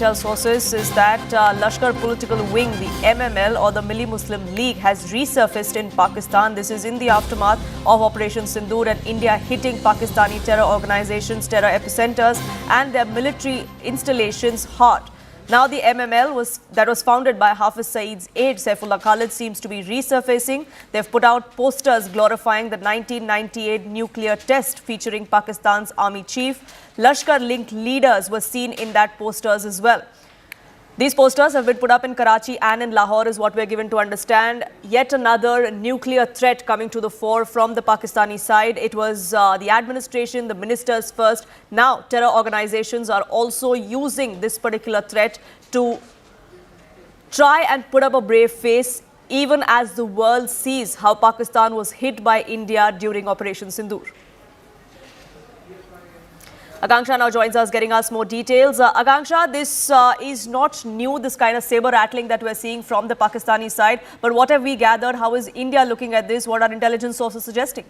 intel sources is that Lashkar political wing, the MML or the Milli Muslim League, has resurfaced in Pakistan. This is in the aftermath of Operation Sindur and India hitting Pakistani terror organizations, terror epicenters and their military installations hard. Now the MML that was founded by Hafiz Saeed's aide Saifullah Khalid seems to be resurfacing. They've put out posters glorifying the 1998 nuclear test featuring Pakistan's army chief. Lashkar-linked leaders were seen in that posters as well. These posters have been put up in Karachi and in Lahore is what we're given to understand. Yet another nuclear threat coming to the fore from the Pakistani side. It was the administration, the ministers first. Now terror organizations are also using this particular threat to try and put up a brave face, even as the world sees how Pakistan was hit by India during Operation Sindur. Akanksha now joins us, getting us more details. Akanksha, this is not new, this kind of saber rattling that we're seeing from the Pakistani side. But what have we gathered? How is India looking at this? What are intelligence sources suggesting?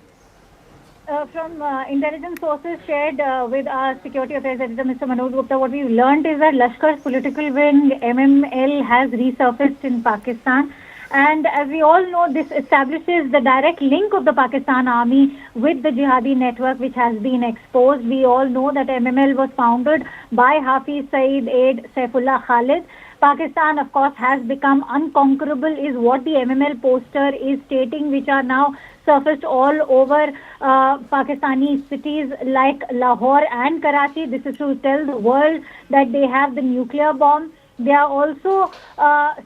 From intelligence sources shared with our security affairs editor, Mr. Manoj Gupta, what we've learned is that Lashkar's political wing, MML, has resurfaced in Pakistan. And as we all know, this establishes the direct link of the Pakistan army with the jihadi network which has been exposed. We all know that MML was founded by Hafiz Saeed aide Saifullah Khalid. Pakistan, of course, has become unconquerable is what the MML poster is stating, which are now surfaced all over Pakistani cities like Lahore and Karachi. This is to tell the world that they have the nuclear bomb. They are also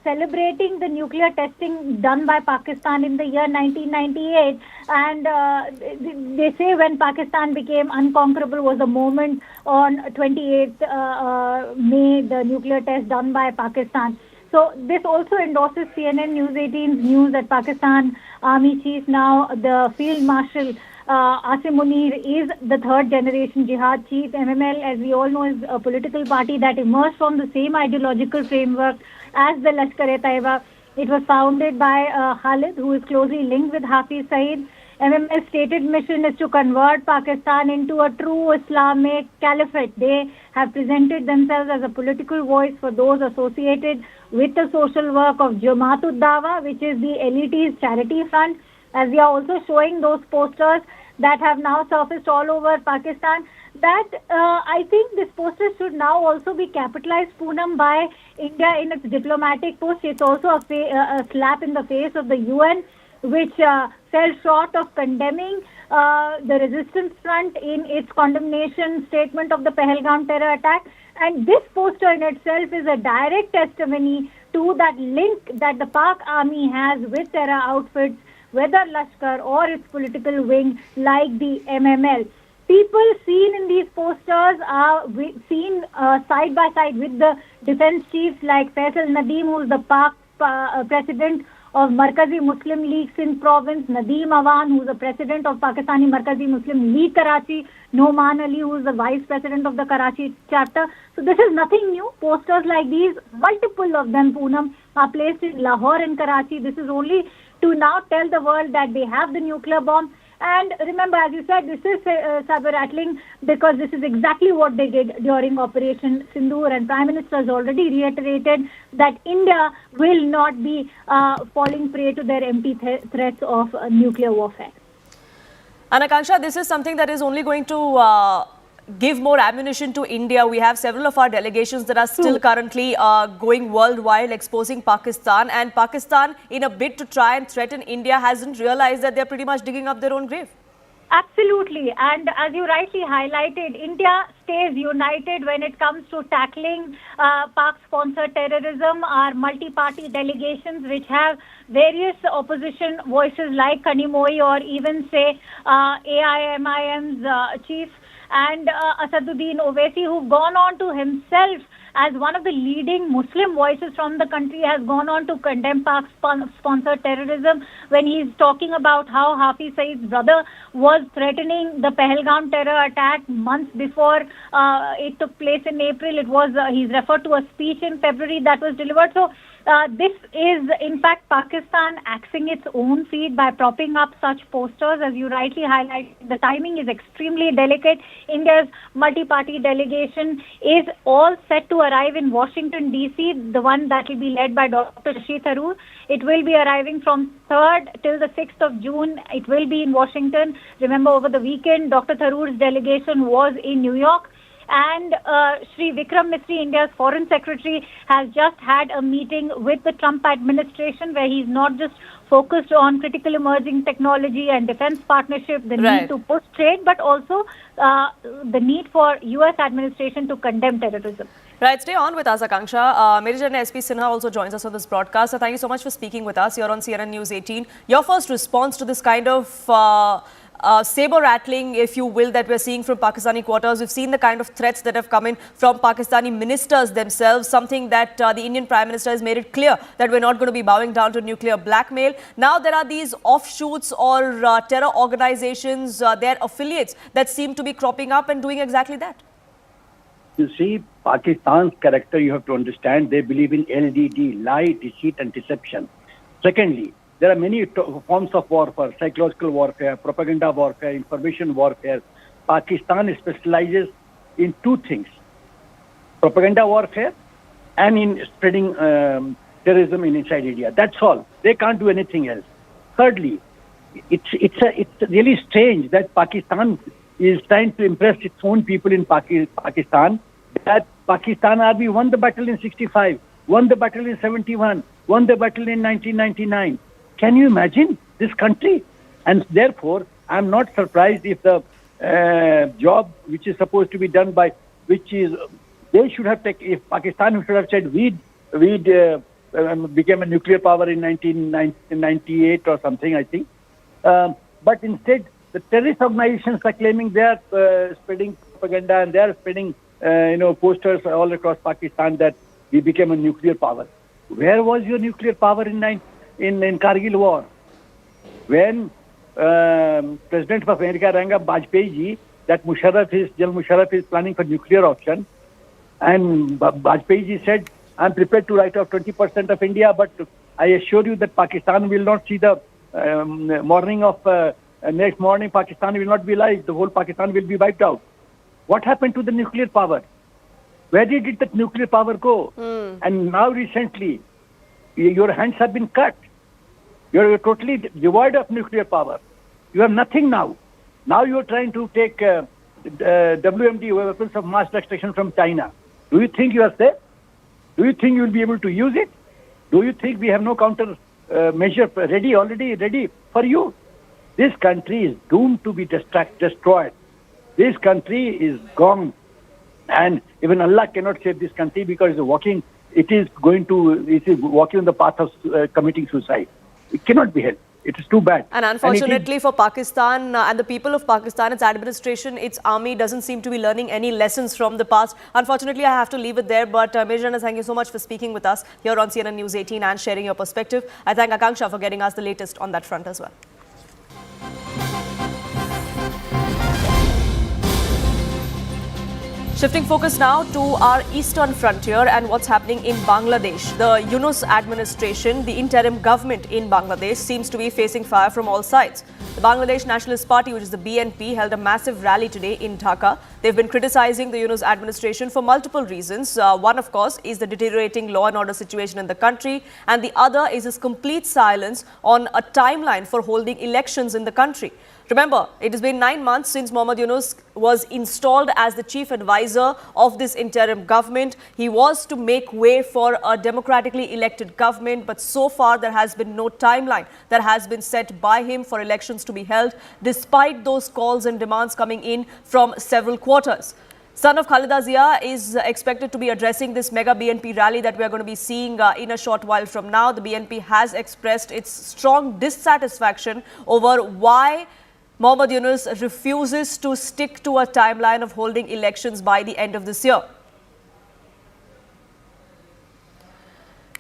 celebrating the nuclear testing done by Pakistan in the year 1998. And they say when Pakistan became unconquerable was the moment on 28th May, the nuclear test done by Pakistan. So this also endorses CNN News 18's news that Pakistan Army Chief, now the Field Marshal Asim Munir, is the third generation jihad chief. MML, as we all know, is a political party that emerged from the same ideological framework as the Lashkar-e-Taiba. It was founded by Khalid, who is closely linked with Hafiz Saeed. MML's stated mission is to convert Pakistan into a true Islamic caliphate. They have presented themselves as a political voice for those associated with the social work of Jamaatul Dawa, which is the elitist charity fund. As we are also showing those posters that have now surfaced all over Pakistan, that I think this poster should now also be capitalized, Poonam, by India in its diplomatic push. It's also a slap in the face of the UN, which fell short of condemning the resistance front in its condemnation statement of the Pahalgam terror attack. And this poster in itself is a direct testimony to that link that the Pak army has with terror outfits, whether Lashkar or its political wing like the MML. People seen in these posters are seen side by side with the defense chiefs like Faisal Nadeem, who is the Pak president of Markazi Muslim League Sindh province, Nadeem Awan, who is the president of Pakistani Markazi Muslim League Karachi, Noman Ali, who is the vice president of the Karachi chapter. So this is nothing new. Posters like these, multiple of them, Poonam, are placed in Lahore and Karachi. This is only to now tell the world that they have the nuclear bomb. And remember, as you said, this is saber rattling because this is exactly what they did during Operation Sindur. And Prime Minister has already reiterated that India will not be falling prey to their empty threats of nuclear warfare. And Akanksha, this is something that is only going to give more ammunition to India. We have several of our delegations that are still currently going worldwide, exposing Pakistan. And Pakistan, in a bid to try and threaten India, hasn't realized that they're pretty much digging up their own grave. Absolutely. And as you rightly highlighted, India stays united when it comes to tackling Pak-sponsored terrorism. Our multi-party delegations, which have various opposition voices like Kanimoi or even, say, AIMIM's chief, and Asaduddin Owaisi, who've gone on to himself as one of the leading Muslim voices from the country, has gone on to condemn Pak-sponsored terrorism when he's talking about how Hafiz Saeed's brother was threatening the Pahalgam terror attack months before it took place in April. It was he's referred to a speech in February that was delivered. So this is, in fact, Pakistan axing its own feet by propping up such posters. As you rightly highlighted, the timing is extremely delicate. India's multi-party delegation is all set to arrive in Washington, D.C., the one that will be led by Dr. Shashi Tharoor. It will be arriving from 3rd till the 6th of June. It will be in Washington. Remember, over the weekend, Dr. Tharoor's delegation was in New York. And Sri Vikram Misri, India's foreign secretary, has just had a meeting with the Trump administration where he's not just focused on critical emerging technology and defense partnership, the need to push trade, but also the need for U.S. administration to condemn terrorism. Right, stay on with us, Akanksha. Major General SP Sinha also joins us on this broadcast. So thank you so much for speaking with us. You're on CNN News 18. Your first response to this kind of saber rattling, if you will, that we're seeing from Pakistani quarters. We've seen the kind of threats that have come in from Pakistani ministers themselves, something that the Indian Prime Minister has made it clear that we're not going to be bowing down to nuclear blackmail. Now there are these offshoots or terror organizations, their affiliates that seem to be cropping up and doing exactly that. You see, Pakistan's character, you have to understand, they believe in LDD, lie, deceit and deception. Secondly, there are many forms of warfare, psychological warfare, propaganda warfare, information warfare. Pakistan specializes in two things, propaganda warfare and in spreading terrorism inside India. That's all. They can't do anything else. Thirdly, it's really strange that Pakistan is trying to impress its own people in Pakistan, that Pakistan Army won the battle in 65, won the battle in 71, won the battle in 1999. Can you imagine this country? And therefore, I'm not surprised if the job which is supposed to be done by, they should have taken, if Pakistan should have said, we became a nuclear power in 1998 or something, I think. But instead, the terrorist organizations are claiming they are spreading propaganda and they are spreading, posters all across Pakistan that we became a nuclear power. Where was your nuclear power in Kargil war? When President of America rang up Vajpayee ji that General Musharraf is planning for nuclear option, and Vajpayee ji said, I'm prepared to write off 20% of India, but I assure you that Pakistan will not see the next morning Pakistan will not be alive. The whole Pakistan will be wiped out. What happened to the nuclear power? Where did that nuclear power go? And now recently, your hands have been cut. You're totally devoid of nuclear power. You have nothing now. Now you're trying to take WMD, weapons of mass destruction, from China. Do you think you are safe? Do you think you will be able to use it? Do you think we have no counter measure already ready for you? This country is doomed to be destroyed. This country is gone. And even Allah cannot save this country because it is walking on the path of committing suicide. It cannot be helped. It is too bad. And unfortunately for Pakistan and the people of Pakistan, its administration, its army doesn't seem to be learning any lessons from the past. Unfortunately, I have to leave it there. But Major General, thank you so much for speaking with us here on CNN News 18 and sharing your perspective. I thank Akanksha for getting us the latest on that front as well. Shifting focus now to our eastern frontier and what's happening in Bangladesh. The Yunus administration, the interim government in Bangladesh, seems to be facing fire from all sides. The Bangladesh Nationalist Party, which is the BNP, held a massive rally today in Dhaka. They've been criticizing the Yunus administration for multiple reasons. One, of course, is the deteriorating law and order situation in the country. And the other is his complete silence on a timeline for holding elections in the country. Remember, it has been 9 months since Mohammad Yunus was installed as the chief advisor of this interim government. He was to make way for a democratically elected government, but so far there has been no timeline that has been set by him for elections to be held, despite those calls and demands coming in from several quarters. Son of Khalida Zia is expected to be addressing this mega BNP rally that we are going to be seeing in a short while from now. The BNP has expressed its strong dissatisfaction over why Mohammad Yunus refuses to stick to a timeline of holding elections by the end of this year.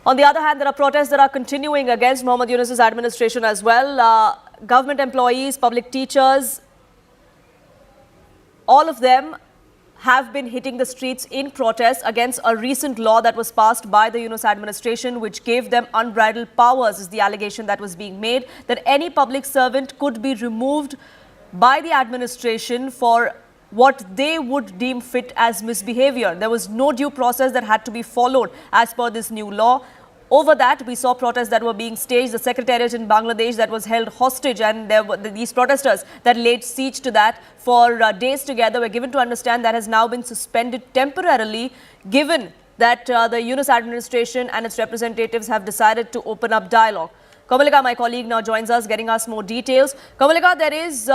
On the other hand, there are protests that are continuing against Mohammad Yunus's administration as well. Government employees, public teachers, all of them have been hitting the streets in protest against a recent law that was passed by the Yunus administration, which gave them unbridled powers, is the allegation that was being made, that any public servant could be removed by the administration for what they would deem fit as misbehavior. There was no due process that had to be followed as per this new law. Over that, we saw protests that were being staged, the secretariat in Bangladesh that was held hostage, and there were these protesters that laid siege to that for days together were given to understand that has now been suspended temporarily, given that the Yunus administration and its representatives have decided to open up dialogue. Kamalika, my colleague, now joins us, getting us more details. Kamalika, there is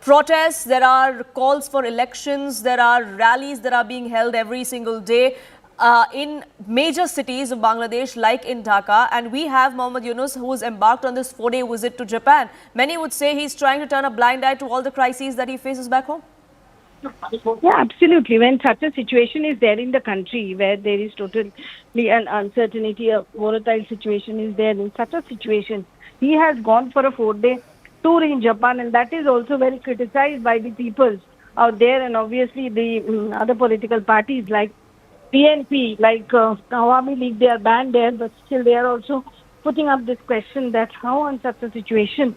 protests, there are calls for elections, there are rallies that are being held every single day in major cities of Bangladesh, like in Dhaka, and we have Mohammad Yunus, who is embarked on this 4-day visit to Japan. Many would say he's trying to turn a blind eye to all the crises that he faces back home. Yeah, absolutely. When such a situation is there in the country, where there is totally an uncertainty, a volatile situation is there, in such a situation, he has gone for a 4-day tour in Japan, and that is also very criticized by the people out there, and obviously the other political parties like PNP, like Awami League, they are banned there, but still they are also putting up this question that how in such a situation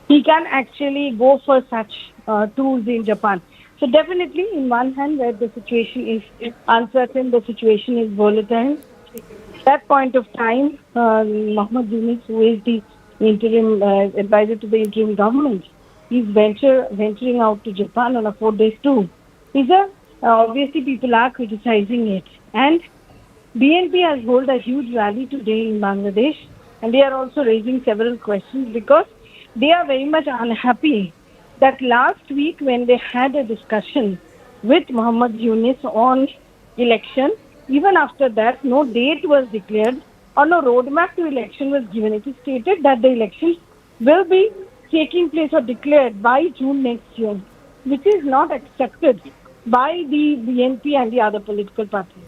he can actually go for such tours in Japan. So definitely, in one hand, where the situation is uncertain, the situation is volatile. At that point of time, Mohammad Yunus, who is the interim advisor to the interim government, is venturing out to Japan on a 4-day tour. Obviously, people are criticizing it. And BNP has held a huge rally today in Bangladesh, and they are also raising several questions because they are very much unhappy that last week when they had a discussion with Mohammad Yunus on election, even after that, no date was declared or no roadmap to election was given. It is stated that the election will be taking place or declared by June next year, which is not accepted by the BNP and the other political parties.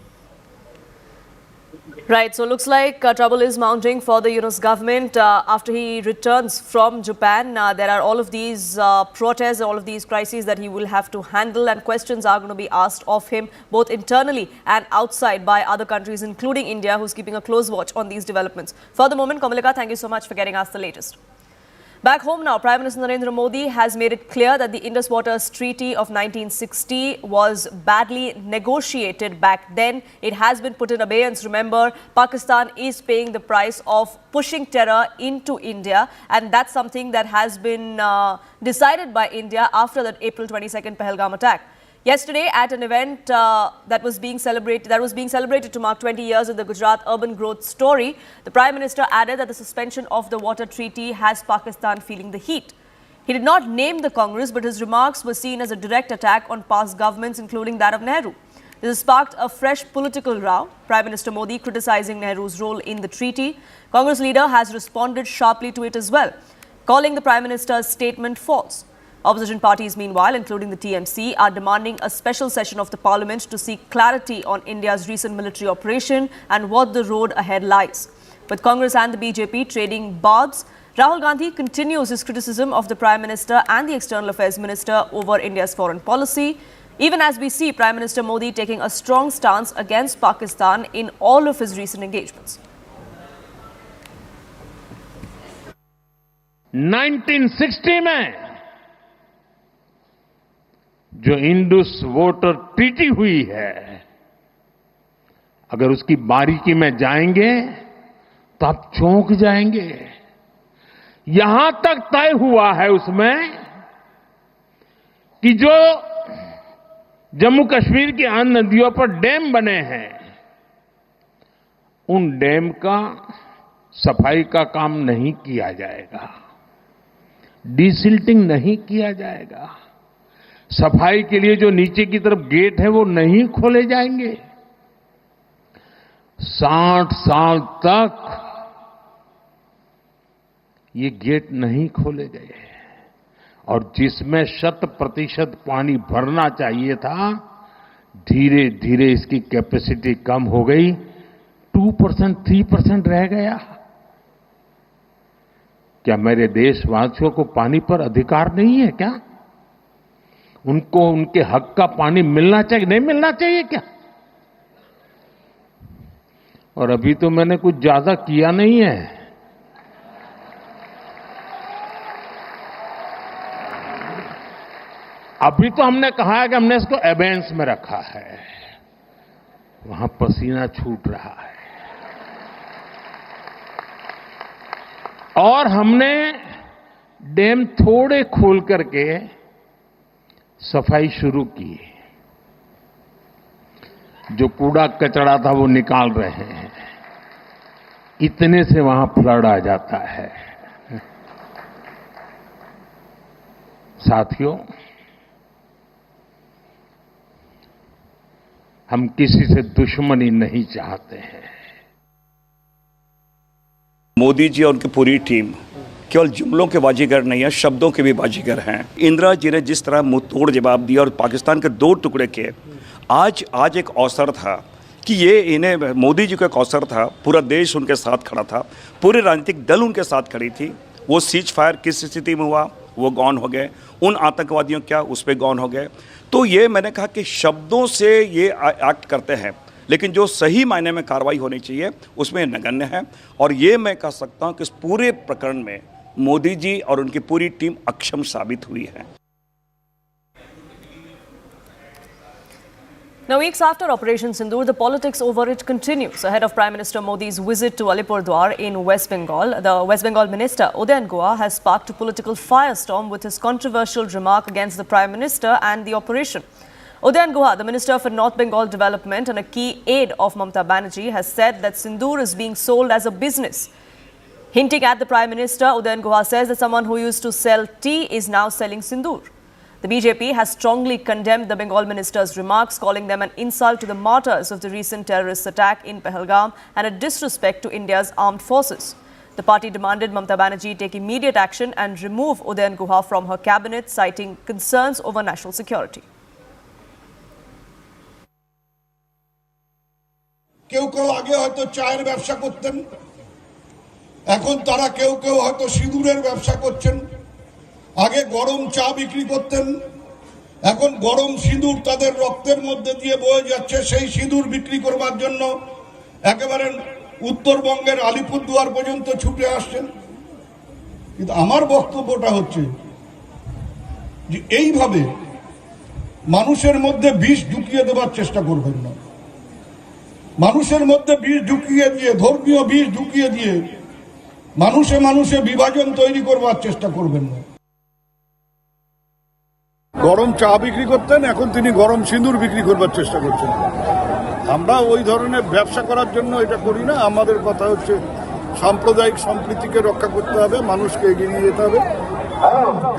Right, so looks like trouble is mounting for the Yunus government after he returns from Japan. There are all of these protests, all of these crises that he will have to handle, and questions are going to be asked of him both internally and outside by other countries, including India, who's keeping a close watch on these developments. For the moment, Kamalika, thank you so much for getting us the latest. Back home now, Prime Minister Narendra Modi has made it clear that the Indus Water Treaty of 1960 was badly negotiated back then. It has been put in abeyance. Remember, Pakistan is paying the price of pushing terror into India, and that's something that has been decided by India after that April 22nd Pahalgam attack. Yesterday, at an event that was being celebrated to mark 20 years of the Gujarat urban growth story, the Prime Minister added that the suspension of the water treaty has Pakistan feeling the heat. He did not name the Congress, but his remarks were seen as a direct attack on past governments, including that of Nehru. This has sparked a fresh political row, Prime Minister Modi criticizing Nehru's role in the treaty. Congress leader has responded sharply to it as well, calling the Prime Minister's statement false. Opposition parties, meanwhile, including the TMC, are demanding a special session of the parliament to seek clarity on India's recent military operation and what the road ahead lies. With Congress and the BJP trading baths, Rahul Gandhi continues his criticism of the Prime Minister and the External Affairs Minister over India's foreign policy, even as we see Prime Minister Modi taking a strong stance against Pakistan in all of his recent engagements. 1960 में जो Indus water treaty हुई है, अगर उसकी बारीकी में जाएंगे तो आप चौंक जाएंगे। यहां तक तय हुआ है उसमें कि जो जम्मू कश्मीर की अन्य नदियों पर डैम बने हैं, उन डैम का सफाई का काम नहीं किया जाएगा, डिसिल्टिंग नहीं किया जाएगा, सफाई के लिए जो नीचे की तरफ गेट है वो नहीं खोले जाएंगे। 60 साल तक ये गेट नहीं खोले गए, और जिसमें 100% पानी भरना चाहिए था, धीरे धीरे इसकी कैपेसिटी कम हो गई, 2%, 3% रह गया। क्या मेरे देशवासियों को पानी पर अधिकार नहीं है क्या? उनको उनके हक का पानी मिलना चाहिए, नहीं मिलना चाहिए क्या? और अभी तो मैंने कुछ ज्यादा किया नहीं है। अभी तो हमने कहा है कि हमने इसको एबेंस में रखा है, वहां पसीना छूट रहा है। और हमने डैम थोड़े खोल करके सफाई शुरू की, जो कूड़ा कचरा था वो निकाल रहे हैं। इतने से वहां फ्लड आ जाता है। साथियों, हम किसी से दुश्मनी नहीं चाहते हैं। मोदी जी और उनकी पूरी टीम केवल जुमलों के बाजीगर नहीं है, शब्दों के भी बाजीगर हैं। इंदिरा जी ने जिस तरह मुंह तोड़ जवाब दिया और पाकिस्तान के 2 टुकड़े किए, आज एक अवसर था कि ये इन्हें, मोदी जी का एक अवसर था, पूरा देश उनके साथ खड़ा था, पूरे राजनीतिक दल उनके साथ खड़ी थी। वो सीज फायर किस स्थिति में हुआ, वो गौन हो गए। उन आतंकवादियों क्या, उस पर गौन हो गए। तो ये मैंने कहा कि शब्दों से ये एक्ट करते हैं, लेकिन जो सही मायने में कार्रवाई होनी चाहिए उसमें नगण्य है। और ये मैं कह सकता हूं कि इस पूरे प्रकरण में मोदी जी और उनकी पूरी टीम अक्षम साबित हुई है। Now, weeks after Operation Sindur, the politics over it continues. Ahead of Prime Minister Modi's visit to Alipurdwar in West Bengal, the West Bengal Minister Udayan Guha has sparked a political firestorm with his controversial remark against the Prime Minister and the operation. Udayan Guha, the Minister for North Bengal Development and a key aide of Mamata Banerjee, has said that Sindoor is being sold as a business. Hinting at the Prime Minister, Udayan Guha says that someone who used to sell tea is now selling Sindoor. The BJP has strongly condemned the Bengal minister's remarks, calling them an insult to the martyrs of the recent terrorist attack in Pahalgam and a disrespect to India's armed forces. The party demanded Mamata Banerjee take immediate action and remove Udayan Guha from her cabinet, citing concerns over national security. কেউ কেউ আগে হয়তো চায়ের ব্যবসা করতেন, এখন তারা কেউ কেউ হয়তো সিঁদুরের ব্যবসা করছেন। আগে গরম চা বিক্রি করতেন, এখন গরম সিঁদুর তাদের রক্তের মধ্যে দিয়ে বয়ে যাচ্ছে। সেই সিঁদুর বিক্রি করবার জন্য একেবারে উত্তরবঙ্গের আলিপুরদুয়ার পর্যন্ত ছুটে আসছেন। কিন্তু আমার বক্তব্যটা হচ্ছে যে এইভাবে মানুষের মধ্যে বিষ ঢুকিয়ে দেওয়ার চেষ্টা করবেন না। মানুষের মধ্যে বিষ ঢুকিয়ে দিয়ে, ধর্মীয় বিষ ঢুকিয়ে দিয়ে মানুষে মানুষে বিভাজন তৈরি করবার চেষ্টা করবেন না। গরম চা বিক্রি করতেন, এখন তিনি গরম সিঁদুর বিক্রি করবার চেষ্টা করছেন। আমরা ওই ধরনের ব্যবসা করার জন্য এটা করি না। আমাদের কথা হচ্ছে সাম্প্রদায়িক সম্প্রীতিকে রক্ষা করতে হবে, মানুষকে এগিয়ে নিয়ে যেতে হবে।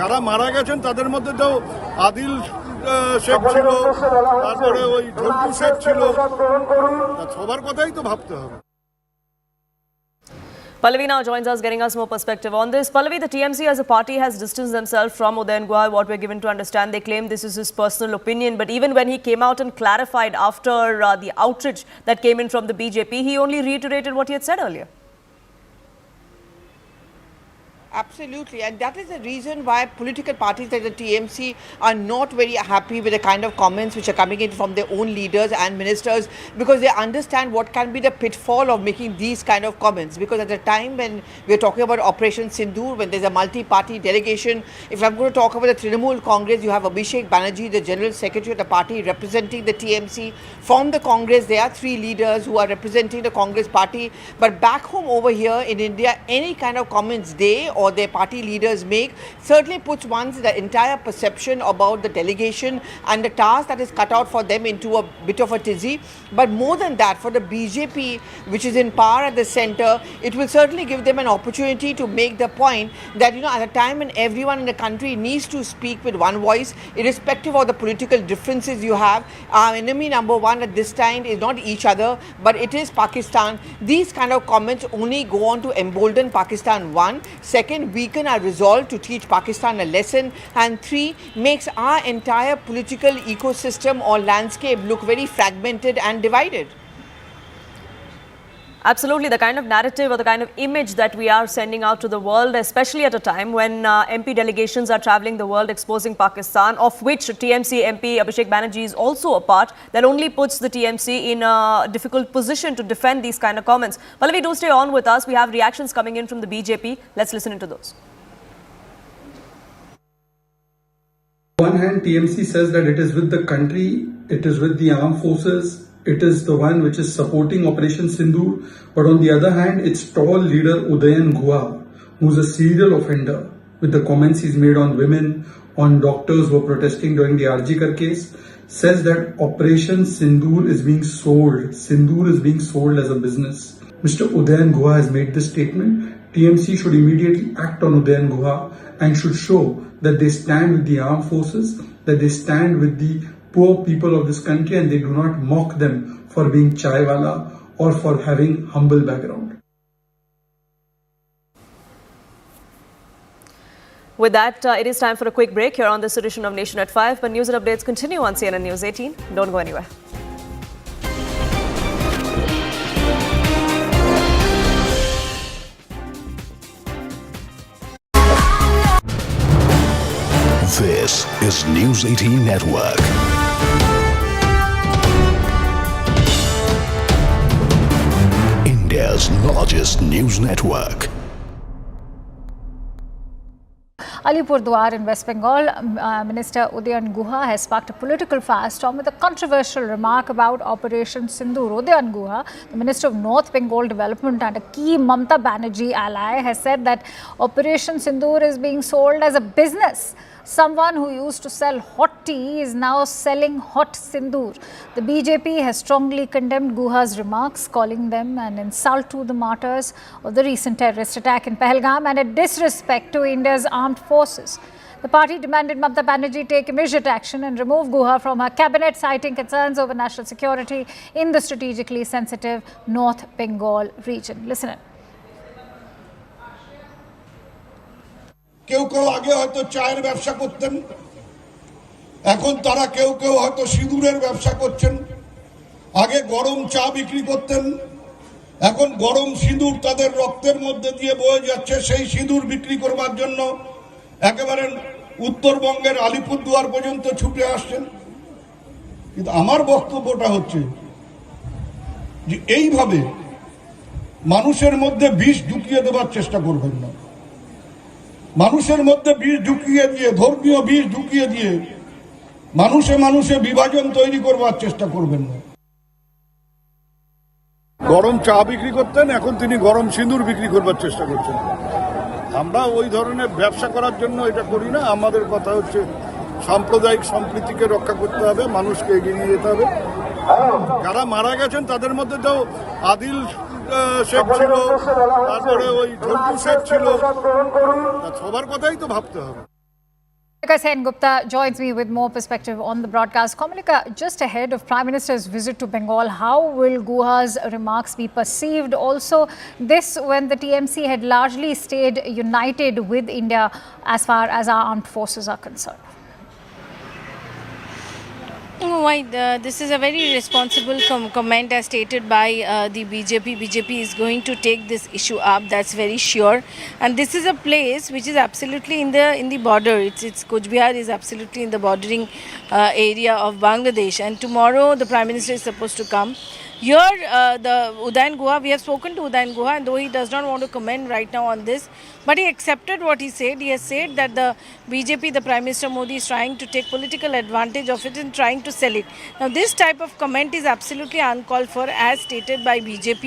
যারা মারা গেছেন তাদের মধ্যে তো আদিল শেখ ছিল, তারপরে ওই ঝন্টু শেখ ছিল, সবার কথাই তো ভাবতে হবে। Pallavi now joins us, getting us more perspective on this. Pallavi, the TMC as a party has distanced themselves from Udayan Guha. What we're given to understand, they claim this is his personal opinion. But even when he came out and clarified after the outrage that came in from the BJP, he only reiterated what he had said earlier. Absolutely, and that is the reason why political parties like the TMC are not very happy with the kind of comments which are coming in from their own leaders and ministers, because they understand what can be the pitfall of making these kind of comments. Because at the time when we're talking about Operation Sindur, when there's a multi-party delegation, if I'm going to talk about the Trinamool Congress, you have Abhishek Banerjee, the General Secretary of the party, representing the TMC. From the Congress, there are 3 leaders who are representing the Congress party. But back home over here in India, any kind of comments they or their party leaders make certainly puts one's the entire perception about the delegation and the task that is cut out for them into a bit of a tizzy. But more than that, for the BJP, which is in power at the center, it will certainly give them an opportunity to make the point that, you know, at a time when everyone in the country needs to speak with one voice, irrespective of the political differences you have, our enemy number one at this time is not each other, but it is Pakistan. These kind of comments only go on to embolden Pakistan, one. Second, weaken our resolve to teach Pakistan a lesson, and 3, makes our entire political ecosystem or landscape look very fragmented and divided. Absolutely, the kind of narrative or the kind of image that we are sending out to the world, especially at a time when MP delegations are travelling the world exposing Pakistan, of which TMC MP Abhishek Banerjee is also a part, that only puts the TMC in a difficult position to defend these kind of comments. Pallavi, do stay on with us. We have reactions coming in from the BJP. Let's listen into those. one hand, TMC says that it is with the country, it is with the armed forces, it is the one which is supporting Operation Sindur. But on the other hand, its tall leader Udayan Guha, who's a serial offender, with the comments he's made on women, on doctors who were protesting during the Arjikar case, says that Operation Sindur is being sold. Sindur is being sold as a business. Mr. Udayan Guha has made this statement. TMC should immediately act on Udayan Guha and should show that they stand with the armed forces, that they stand with the poor people of this country, and they do not mock them for being chaiwala or for having humble background. With that, it is time for a quick break here on this edition of Nation at 5. But news and updates continue on CNN News 18. Don't go anywhere. This is News 18 Network. India's largest news network. Alipurduar in West Bengal, Minister Udayan Guha has sparked a political firestorm with a controversial remark about Operation Sindur. Udayan Guha, the Minister of North Bengal Development and a key Mamata Banerjee ally, has said that Operation Sindur is being sold as a business. Someone who used to sell hot tea is now selling hot sindoor. The BJP has strongly condemned Guha's remarks, calling them an insult to the martyrs of the recent terrorist attack in Pahalgam and a disrespect to India's armed forces. The party demanded Mamata Banerjee take immediate action and remove Guha from her cabinet, citing concerns over national security in the strategically sensitive North Bengal region. Listen in. কেউ কেউ আগে হয়তো চায়ের ব্যবসা করতেন, এখন তারা কেউ কেউ হয়তো সিঁদুরের ব্যবসা করছেন। আগে গরম চা বিক্রি করতেন, এখন গরম সিঁদুর তাদের রক্তের মধ্যে দিয়ে বয়ে যাচ্ছে। সেই সিঁদুর বিক্রি করবার জন্য একেবারে উত্তরবঙ্গের আলিপুরদুয়ার পর্যন্ত ছুটে আসছেন। কিন্তু আমার বক্তব্যটা হচ্ছে যে এইভাবে মানুষের মধ্যে বিষ ঢুকিয়ে দেওয়ার চেষ্টা করবেন না। মানুষের মধ্যে বিষ ঢুকিয়ে দিয়ে, ধর্মীয় বিষ ঢুকিয়ে দিয়ে মানুষে মানুষে বিভাজন তৈরি করবার চেষ্টা করবেন না। গরম চা বিক্রি করতেন, এখন তিনি গরম সিঁদুর বিক্রি করবার চেষ্টা করছেন। আমরা ওই ধরনের ব্যবসা করার জন্য এটা করি না। আমাদের কথা হচ্ছে সাম্প্রদায়িক সম্প্রীতিকে রক্ষা করতে হবে, মানুষকে এগিয়ে নিয়ে যেতে হবে। যারা মারা গেছেন তাদের মধ্যে তো আদিল শেখ ছিল, তারপরে ওই ঝন্টু শেখ ছিল, সবার কথাই তো ভাবতে হবে। Komalika Sen Gupta joins me with more perspective on the broadcast. Komalika, just ahead of Prime Minister's visit to Bengal, how will Guha's remarks be perceived? Also, this when the TMC had largely stayed united with India as far as our armed forces are concerned. This is a very responsible comment as stated by the BJP. BJP is going to take this issue up, that's very sure. And this is a place which is absolutely in the border. It's Cooch Behar is absolutely in the bordering area of Bangladesh. And tomorrow the Prime Minister is supposed to come. Here, the Udayan Guha, we have spoken to Udayan Guha, and though he does not want to comment right now on this, but he accepted what he said. He has said that the BJP, the Prime Minister Modi, is trying to take political advantage of it and trying to sell it. Now, this type of comment is absolutely uncalled for, as stated by BJP,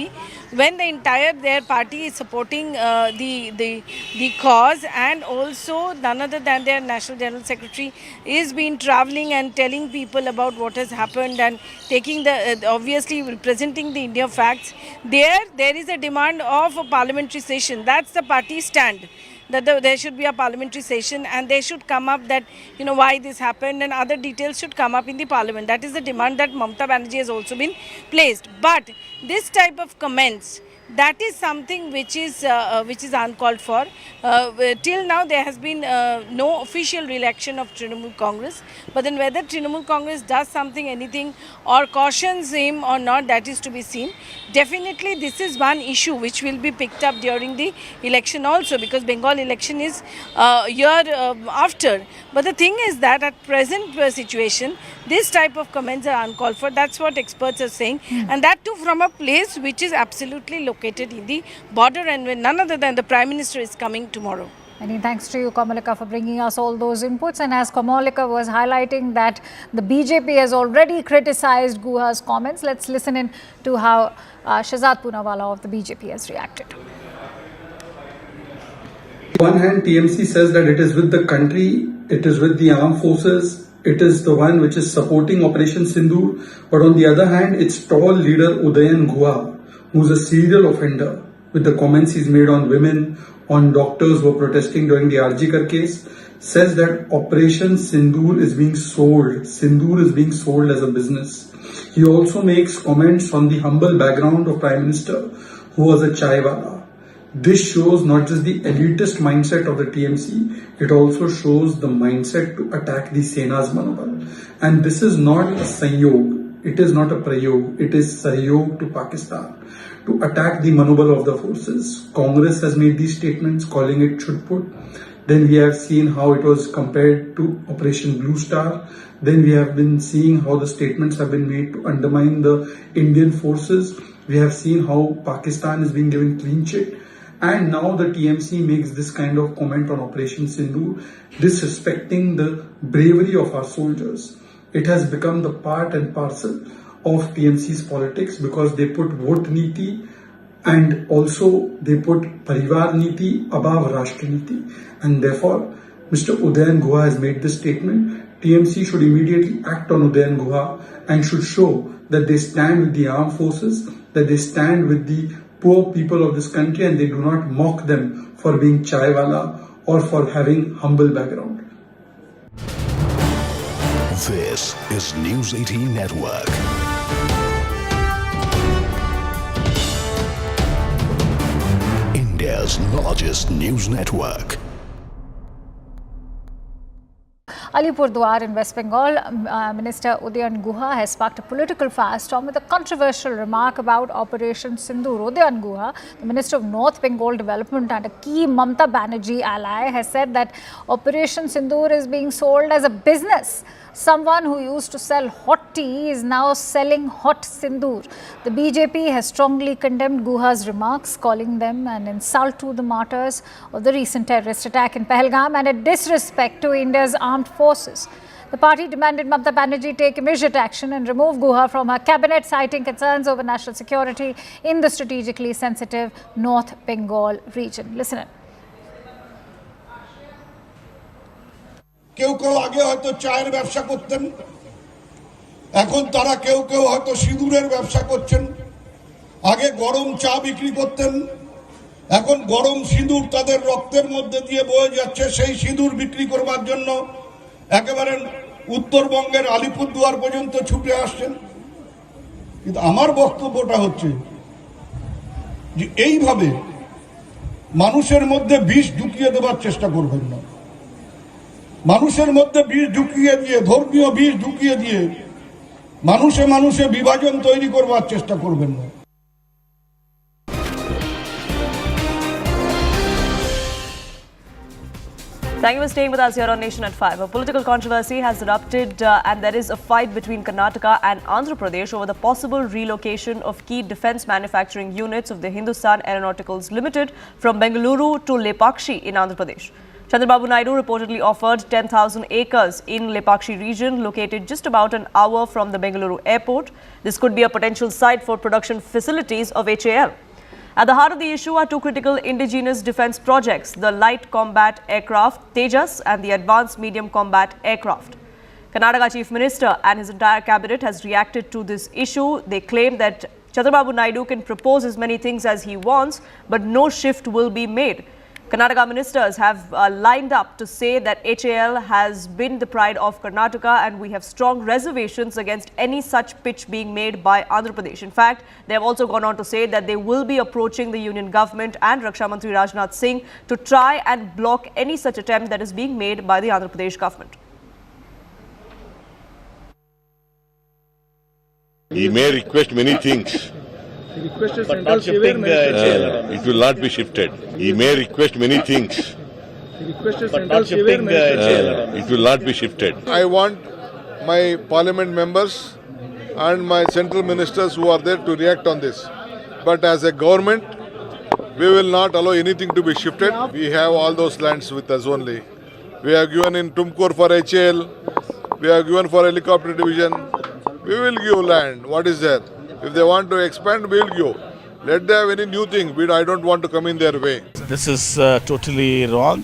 when the entire their party is supporting the cause, and also none other than their National General Secretary is been travelling and telling people about what has happened and taking the obviously presenting the India facts. There is a demand of a parliamentary session. That's the party stand, that there should be a parliamentary session and they should come up that, you know, why this happened and other details should come up in the parliament. That is the demand that Mamata Banerjee has also been placed. But this type of comments, that is something which is uncalled for. Till now there has been no official reaction of Trinamool Congress, but then whether Trinamool Congress does something, anything, or cautions him or not, that is to be seen. Definitely this is one issue which will be picked up during the election also, because Bengal election is year after. But the thing is that at present situation, this type of comments are uncalled for. That's what experts are saying, and that too from a place which is absolutely located in the border, and when none other than the Prime Minister is coming tomorrow. Many thanks to you, Kamalika, for bringing us all those inputs. And as Kamalika was highlighting that the BJP has already criticized Guha's comments, let's listen in to how Shahzad Poonawala of the BJP has reacted. On one hand, TMC says that it is with the country, it is with the armed forces, it is the one which is supporting Operation Sindur. But on the other hand, its tall leader Udayan Guha, who's a serial offender, with the comments he's made on women, on doctors who were protesting during the Arjikar case, says that Operation Sindur is being sold. Sindur is being sold as a business. He also makes comments on the humble background of Prime Minister, who was a chaiwala. This shows not just the elitist mindset of the TMC, it also shows the mindset to attack the Sena's manobal. And this is not a sanyog, it is not a prayog, it is sahyog to Pakistan, to attack the manobal of the forces. Congress has made these statements calling it chutput. Then we have seen how it was compared to Operation Blue Star. Then we have been seeing how the statements have been made to undermine the Indian forces. We have seen how Pakistan is being given clean chit. And now the TMC makes this kind of comment on Operation Sindur, disrespecting the bravery of our soldiers. It has become the part and parcel of TMC's politics because they put vote niti and also they put parivar niti above Rashtra niti. And therefore, Mr. Udayan Guha has made this statement. TMC should immediately act on Udayan Guha and should show that they stand with the armed forces, that they stand with the poor people of this country and they do not mock them for being chaiwala or for having humble background. This is News 18 Network. India's largest news network. Alipurduar in West Bengal, Minister Udayan Guha has sparked a political firestorm with a controversial remark about Operation Sindur. Udayan Guha, the Minister of North Bengal Development and a key Mamata Banerjee ally, has said that Operation Sindur is being sold as a business. Someone who used to sell hot tea is now selling hot sindoor. The BJP has strongly condemned Guha's remarks, calling them an insult to the martyrs of the recent terrorist attack in Pahalgam and a disrespect to India's armed forces. The party demanded Mamata Banerjee take immediate action and remove Guha from her cabinet, citing concerns over national security in the strategically sensitive North Bengal region. Listen in. কেউ কেউ আগে হয়তো চায়ের ব্যবসা করতেন, এখন তারা কেউ কেউ হয়তো সিঁদুরের ব্যবসা করছেন। আগে গরম চা বিক্রি করতেন, এখন গরম সিঁদুর তাদের রক্তের মধ্যে দিয়ে বয়ে যাচ্ছে। সেই সিঁদুর বিক্রি করবার জন্য একেবারে উত্তরবঙ্গের আলিপুরদুয়ার পর্যন্ত ছুটে আসছেন। কিন্তু আমার বক্তব্যটা হচ্ছে যে এইভাবে মানুষের মধ্যে বিষ ঢুকিয়ে দেবার চেষ্টা করবেন না। মানুষের মধ্যে বিষ ঢুকিয়ে দিয়ে, ধর্মীয় বিষ ঢুকিয়ে দিয়ে মানুষে মানুষে বিভাজন তৈরি করবার চেষ্টা করবেন না। Thank you for staying with us here on Nation at 5. A political controversy has erupted and there is a fight between Karnataka and Andhra Pradesh over the possible relocation of key defence manufacturing units of the Hindustan Aeronauticals Limited from Bengaluru to Lepakshi in Andhra Pradesh. Chandrababu Naidu reportedly offered 10,000 acres in Lepakshi region located just about an hour from the Bengaluru airport. This could be a potential site for production facilities of HAL. At the heart of the issue are two critical indigenous defence projects, the light combat aircraft Tejas and the advanced medium combat aircraft. Karnataka Chief Minister and his entire cabinet has reacted to this issue. They claim that Chandrababu Naidu can propose as many things as he wants, but no shift will be made. Karnataka ministers have lined up to say that HAL has been the pride of Karnataka and we have strong reservations against any such pitch being made by Andhra Pradesh. In fact, they have also gone on to say that they will be approaching the Union government and Raksha Mantri Rajnath Singh to try and block any such attempt that is being made by the Andhra Pradesh government. He may request many things. But not shifting it will not be shifted. He may request many things. But not shifting it will not be shifted. I want my parliament members and my central ministers who are there to react on this. But as a government, We will not allow anything to be shifted. We have all those lands with us only. We have given in Tumkur for HAL. We have given for helicopter division. We will give land. What is there? If they want to expand, we will give. Let them have any new thing. I don't want to come in their way. This is totally wrong.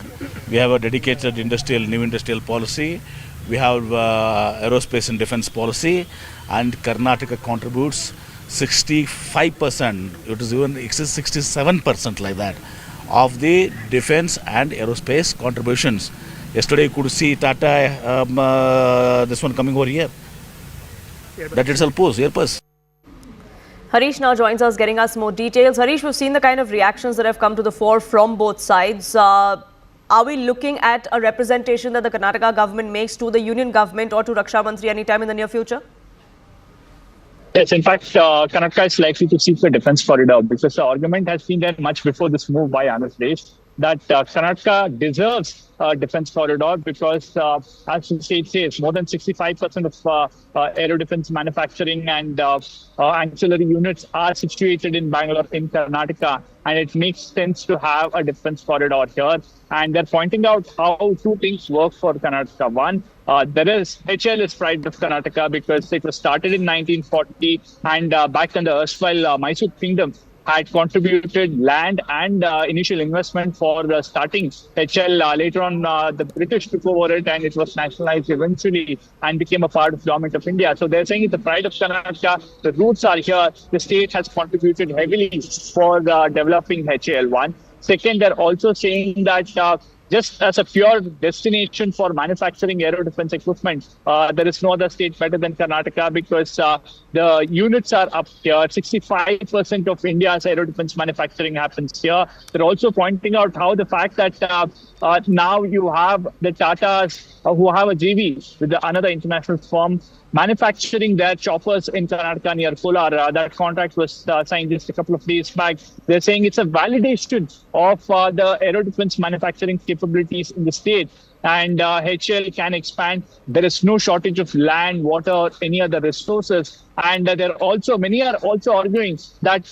We have a dedicated new industrial policy. We have aerospace and defense policy, and Karnataka contributes 65%. It is even 67% like that of the defense and aerospace contributions. Yesterday you could see Tata, this one coming over here. That itself pose. Harish now joins us, getting us more details. Harish, we've seen the kind of reactions that have come to the fore from both sides. Are we looking at a representation that the Karnataka government makes to the union government or to Raksha Mantri anytime in the near future? Yes, in fact, Karnataka is likely to seek the defence corridor because the argument has been there much before this move by Andhra Pradesh that Karnataka deserves a defence corridor because, as the state says, more than 65% of aero defence manufacturing and ancillary units are situated in Bangalore, in Karnataka, and it makes sense to have a defence corridor here. And they're pointing out how two things work for Karnataka. One, HAL is pride of Karnataka because it was started in 1940 and back in the erstwhile Mysore Kingdom had contributed land and initial investment for starting HAL. Later on, the British took over it and it was nationalized eventually and became a part of the government of India. So they're saying it's the pride of Karnataka. The roots are here. The state has contributed heavily for developing HAL. One. Second, they're also saying that just as a pure destination for manufacturing aero defense equipment, there is no other state better than Karnataka because the units are up here. 65% of India's aero defense manufacturing happens here. They're also pointing out how the fact that now you have the Tatas who have a JV with another international firm manufacturing their choppers in Karnataka near Kolar. That contract was signed just a couple of days back. They're saying it's a validation of the aero defense manufacturing capabilities in the state. And HAL can expand. There is no shortage of land, water, or any other resources. And many are also arguing that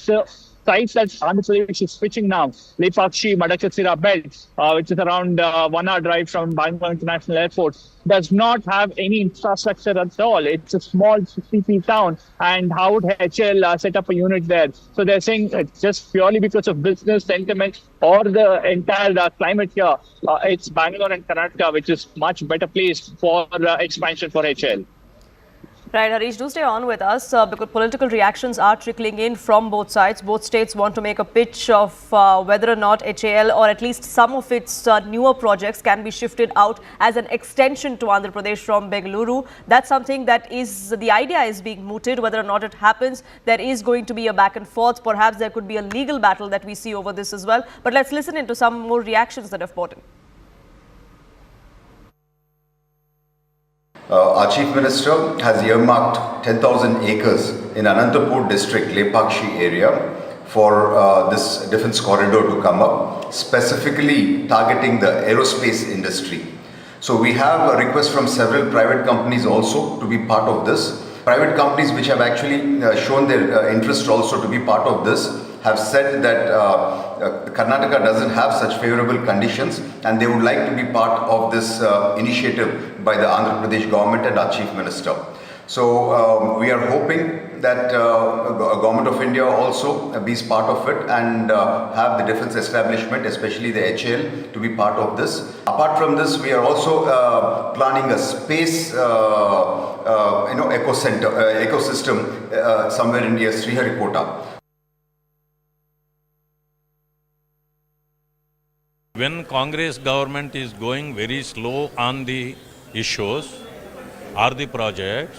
sites that Andhra Pradesh is switching now, Lepakshi, Madakasira belt, which is around 1 hour drive from Bangalore International Airport, does not have any infrastructure at all. It's a small 60p town, and how would HAL set up a unit there? So they're saying just purely because of business sentiment or the entire climate here, it's Bangalore and Karnataka, which is much better placed for expansion for HAL. Right, Harish, do stay on with us because political reactions are trickling in from both sides. Both states want to make a pitch of whether or not HAL or at least some of its newer projects can be shifted out as an extension to Andhra Pradesh from Bengaluru. That's something that the idea is being mooted. Whether or not it happens, there is going to be a back and forth. Perhaps there could be a legal battle that we see over this as well. But let's listen into some more reactions that have poured in. Our Chief Minister has earmarked 10,000 acres in Anantapur district, Lepakshi area for this defence corridor to come up, specifically targeting the aerospace industry. So we have a request from several private companies also to be part of this. Private companies which have actually shown their interest also to be part of this have said that Karnataka doesn't have such favourable conditions and they would like to be part of this initiative by the Andhra Pradesh government and our Chief Minister. So we are hoping that Government of India also be part of it and have the defence establishment, especially the HAL, to be part of this. Apart from this, we are also planning a space ecosystem somewhere in near Sriharikota. When Congress government is going very slow on the issues or the projects,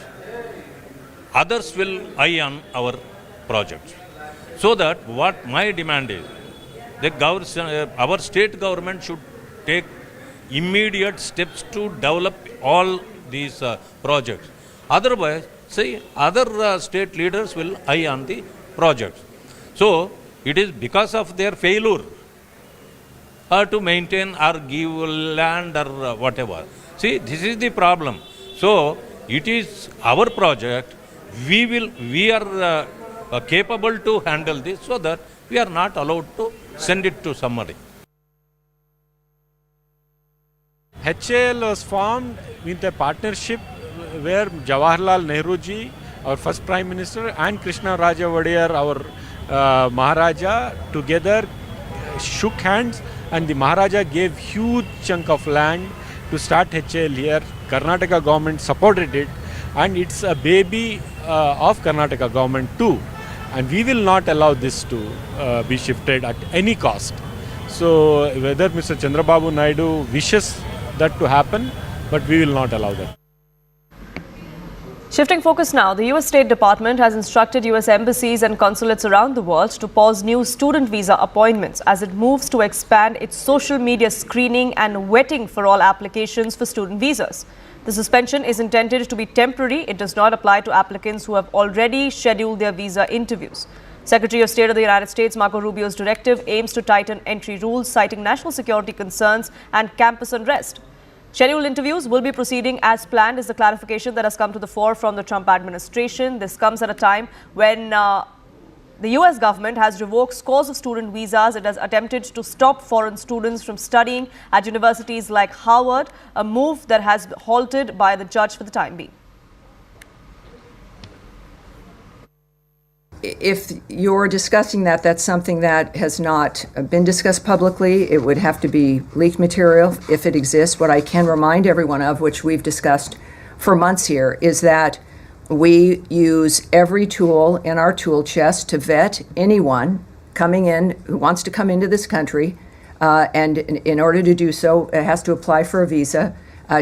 others will eye on our projects. So that what my demand is, our state government should take immediate steps to develop all these projects. Otherwise, other state leaders will eye on the projects. So it is because of their failure to maintain or give land or whatever. See, this is the problem. So it is our project. We are capable to handle this so that we are not allowed to send it to somebody. HAL was formed with a partnership where Jawaharlal Nehru ji, our first Prime Minister, and Krishna Raja Wadiyar, our Maharaja, together shook hands, and the Maharaja gave huge chunk of land to start HAL here. Karnataka government supported it, and it's a baby of Karnataka government too. And we will not allow this to be shifted at any cost. So whether Mr. Chandrababu Naidu wishes that to happen, but we will not allow that. Shifting focus now, the US State Department has instructed US embassies and consulates around the world to pause new student visa appointments as it moves to expand its social media screening and vetting for all applications for student visas. The suspension is intended to be temporary. It does not apply to applicants who have already scheduled their visa interviews. Secretary of State of the United States Marco Rubio's directive aims to tighten entry rules, citing national security concerns and campus unrest. Scheduled interviews will be proceeding as planned is the clarification that has come to the fore from the Trump administration. This comes at a time when the US government has revoked scores of student visas. It has attempted to stop foreign students from studying at universities like Harvard, a move that has been halted by the judge for the time being. If you're discussing that, that's something that has not been discussed publicly. It would have to be leaked material if it exists. What I can remind everyone of, which we've discussed for months here, is that we use every tool in our tool chest to vet anyone coming in who wants to come into this country. And in order to do so, it has to apply for a visa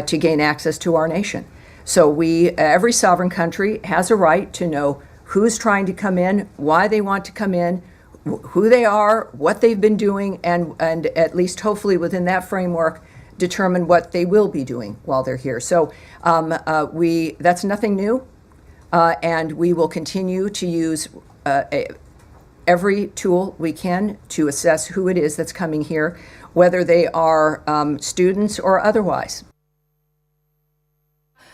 to gain access to our nation. So every sovereign country has a right to know who's trying to come in, why they want to come in, who they are, what they've been doing, and at least hopefully within that framework, determine what they will be doing while they're here. So that's nothing new, and we will continue to use every tool we can to assess who it is that's coming here, whether they are students or otherwise.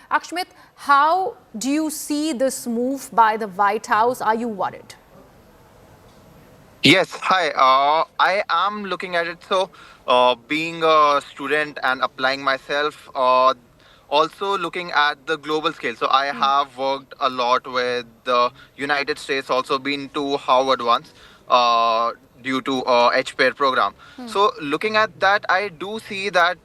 Akshmit, how do you see this move by the White House? Are you worried? Yes, hi. I am looking at it. So, being a student and applying myself, also looking at the global scale. So, I have worked a lot with the United States, also been to Harvard once due to HPAIR program. So, looking at that, I do see that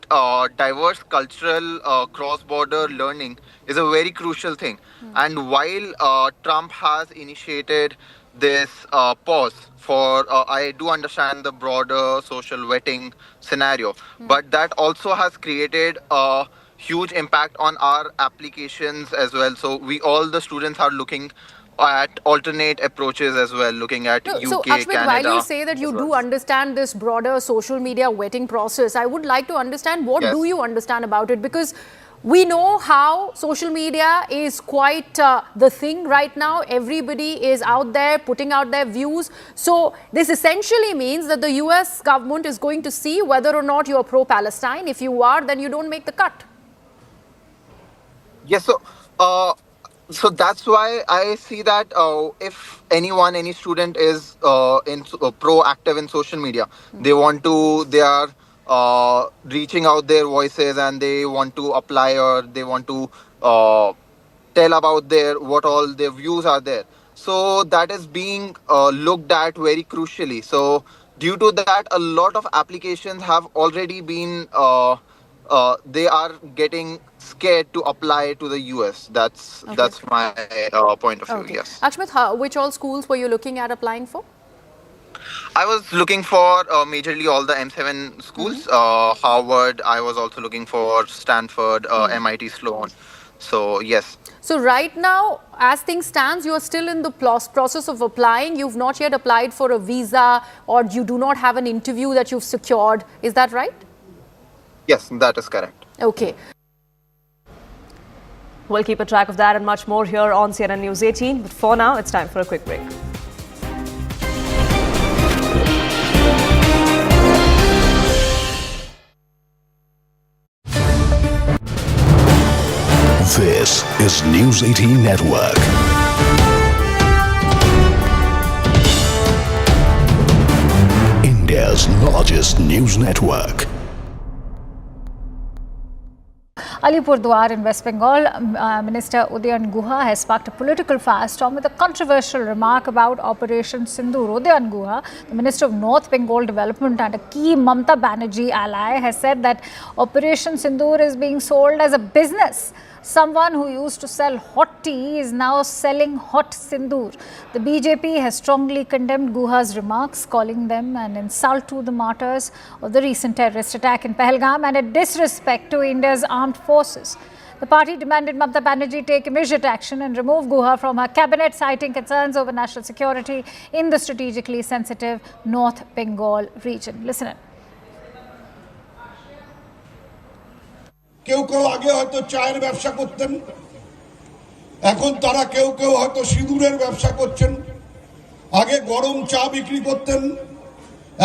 diverse cultural cross-border learning is a very crucial thing. And while Trump has initiated this pause for, I do understand the broader social vetting scenario, but that also has created a huge impact on our applications as well. So all the students are looking at alternate approaches as well, looking at UK, so, Akshmit, Canada. while you say that you do understand this broader social media vetting process, I would like to understand what do you understand about it? Because we know how social media is quite the thing right now. Everybody is out there putting out their views. So this essentially means that the US government is going to see whether or not you are pro-Palestine. If you are, then you don't make the cut. Yes, so that's why I see that if any student is proactive in social media, they are reaching out their voices and they want to apply, or they want to tell about what all their views are there. So that is being looked at very crucially. So due to that, a lot of applications have already been they are getting scared to apply to the US. That's my point of view. Yes. Akshmit, which all schools were you looking at applying for? I was looking for majorly all the M7 schools. Harvard. I was also looking for Stanford, MIT, Sloan. So yes. So right now, as things stands, you are still in the process of applying. You've not yet applied for a visa, or you do not have an interview that you've secured. Is that right? Yes, that is correct. Okay. We'll keep a track of that and much more here on CNN News 18. But for now, it's time for a quick break. This is News 18 Network. India's India's largest news network. Alipurduar in West Bengal, Minister Udayan Guha has sparked a political firestorm with a controversial remark about Operation Sindur. Udayan Guha, the Minister of North Bengal Development and a key Mamata Banerjee ally, has said that Operation Sindur is being sold as a business. Someone who used to sell hot tea is now selling hot sindoor. The BJP has strongly condemned Guha's remarks, calling them an insult to the martyrs of the recent terrorist attack in Pahalgam and a disrespect to India's armed forces. The party demanded Mamata Banerjee take immediate action and remove Guha from her cabinet, citing concerns over national security in the strategically sensitive North Bengal region. Listen in. কেউ কেউ আগে হয়তো চায়ের ব্যবসা করতেন, এখন তারা কেউ কেউ হয়তো সিঁদুরের ব্যবসা করছেন। আগে গরম চা বিক্রি করতেন,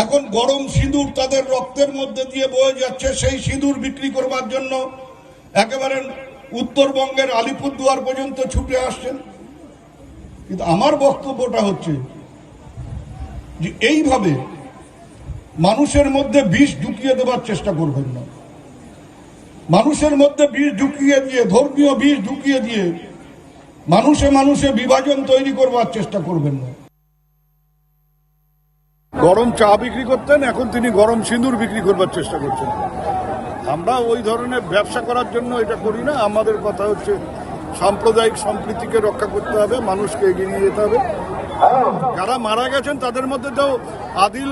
এখন গরম সিঁদুর তাদের রক্তের মধ্যে দিয়ে বয়ে যাচ্ছে। সেই সিঁদুর বিক্রি করবার জন্য একেবারে উত্তরবঙ্গের আলিপুরদুয়ার পর্যন্ত ছুটে আসছেন। কিন্তু আমার বক্তব্যটা হচ্ছে যে এইভাবে মানুষের মধ্যে বিষ ঢুকিয়ে দেওয়ার চেষ্টা করবেন না। মানুষের মধ্যে বিষ ঢুকিয়ে দিয়ে, ধর্মীয় বিষ ঢুকিয়ে দিয়ে মানুষে মানুষে বিভাজন তৈরি করবার চেষ্টা করবেন না। গরম চা বিক্রি করতেন, এখন তিনি গরম সিঁদুর বিক্রি করবার চেষ্টা করছেন। আমরা ওই ধরনের ব্যবসা করার জন্য এটা করি না। আমাদের কথা হচ্ছে সাম্প্রদায়িক সম্প্রীতিকে রক্ষা করতে হবে, মানুষকে এগিয়ে নিয়ে যেতে হবে। যারা মারা গেছেন তাদের মধ্যে তো আদিল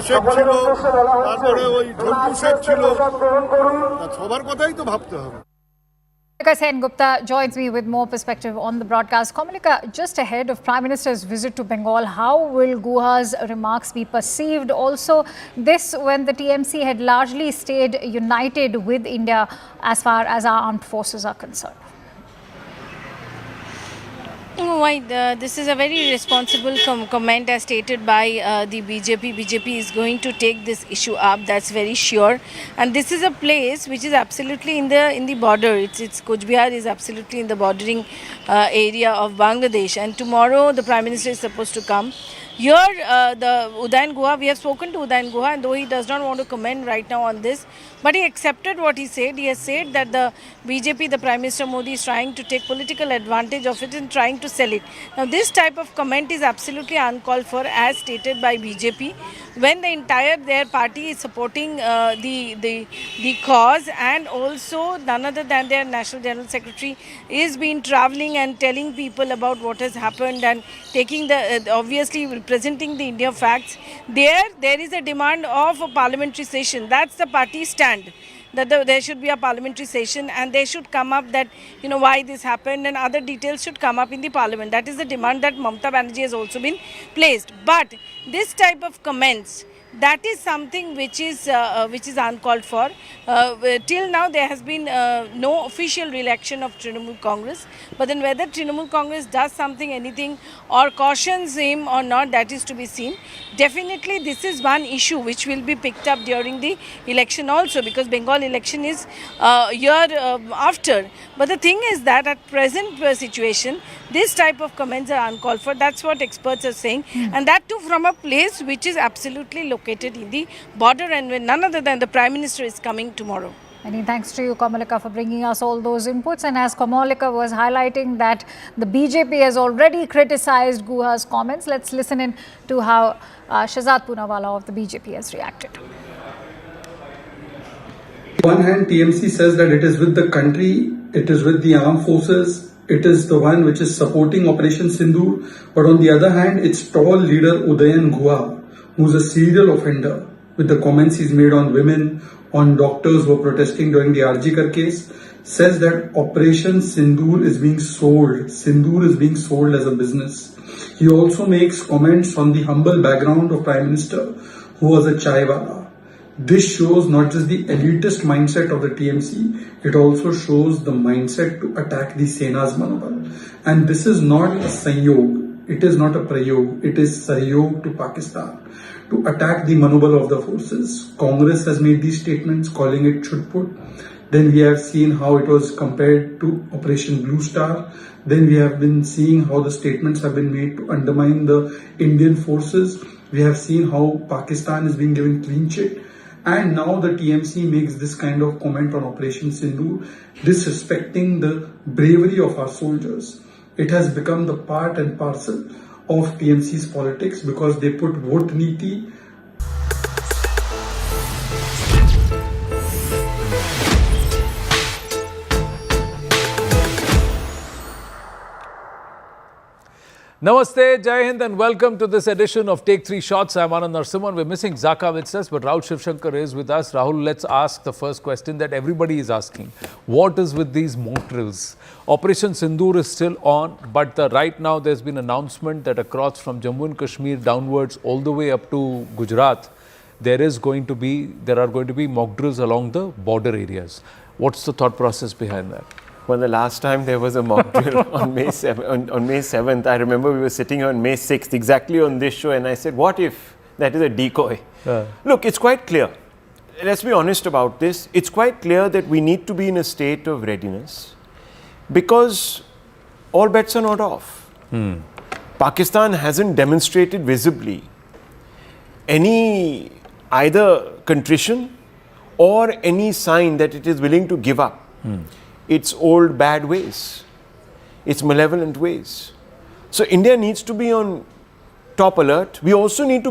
শেখ ছিল, তারপরে ওই ঝন্টু শেখ ছিল, সবার কথাই তো ভাবতে হবে। Komalika Sen Gupta joins me with more perspective on the broadcast. Komalika, just ahead of Prime Minister's visit to Bengal, how will Guha's remarks be perceived? Also, this when the TMC had largely stayed united with India as far as our armed forces are concerned. This is a very responsible comment as stated by the BJP. BJP is going to take this issue up, that's very sure. And this is a place which is absolutely in the border. It's Cooch Behar is absolutely in the bordering area of Bangladesh. And tomorrow the Prime Minister is supposed to come. Here, the Udayan Guha, we have spoken to Udayan Guha, and though he does not want to comment right now on this, but he accepted what he said. He has said that the BJP, the Prime Minister Modi, is trying to take political advantage of it and trying to sell it. Now, this type of comment is absolutely uncalled for, as stated by BJP, when their party is supporting the cause, and also none other than their National General Secretary is been travelling and telling people about what has happened and taking the obviously presenting the India facts. There is a demand of a parliamentary session. That's the party stand, that there should be a parliamentary session and they should come up that, why this happened, and other details should come up in the parliament. That is the demand that Mamata Banerjee has also been placed. But this type of comments, that is something which is uncalled for. Till now there has been no official reaction of Trinamool Congress, but then whether Trinamool Congress does anything or cautions him or not, that is to be seen. Definitely this is one issue which will be picked up during the election also, because Bengal election is year after. But the thing is that at present situation, this type of comments are uncalled for. That's what experts are saying, and that too from a place which is absolutely located in the border, and when none other than the Prime Minister is coming tomorrow. Many thanks to you, Komalika, for bringing us all those inputs. And as Komalika was highlighting that the BJP has already criticized Guha's comments, let's listen in to how Shahzad Poonawala of the BJP has reacted. On one hand, TMC says that it is with the country, it is with the armed forces, it is the one which is supporting Operation Sindur. But on the other hand, its tall leader Udayan Guha, who is a serial offender with the comments he's made on women, on doctors who are protesting during the Arjikar case, says that Operation Sindur is being sold. Sindur is being sold as a business. He also makes comments on the humble background of Prime Minister, who was a chaiwala. This shows not just the elitist mindset of the TMC, it also shows the mindset to attack the Sena's manobal. And this is not a sanyog, it is not a prayog, it is sahyog to Pakistan, to attack the manobal of the forces. Congress has made these statements calling it chutput. Then we have seen how it was compared to Operation Blue Star. Then we have been seeing how the statements have been made to undermine the Indian forces. We have seen how Pakistan is being given clean sheet. And now the TMC makes this kind of comment on Operation Sindur, disrespecting the bravery of our soldiers. It has become the part and parcel of TMC's politics because they put vote niti. Namaste, Jai Hind, and welcome to this edition of Take 3 Shots. I'm Anand Narasimhan. We're missing Zaka with us, but Rahul Shivshankar is with us. Rahul, let's ask the first question that everybody is asking. What is with these mock drills? Operation Sindur is still on, but right now there's been an announcement that across from Jammu and Kashmir downwards all the way up to Gujarat, there are going to be mock drills along the border areas. What's the thought process behind that? Well, the last time there was a mock drill on May 7th, I remember we were sitting on May 6th, exactly on this show, and I said, what if that is a decoy? Look, it's quite clear. Let's be honest about this. It's quite clear that we need to be in a state of readiness because all bets are not off. Pakistan hasn't demonstrated visibly any either contrition or any sign that it is willing to give up its old bad ways, its malevolent ways. So India needs to be on top alert. We also need to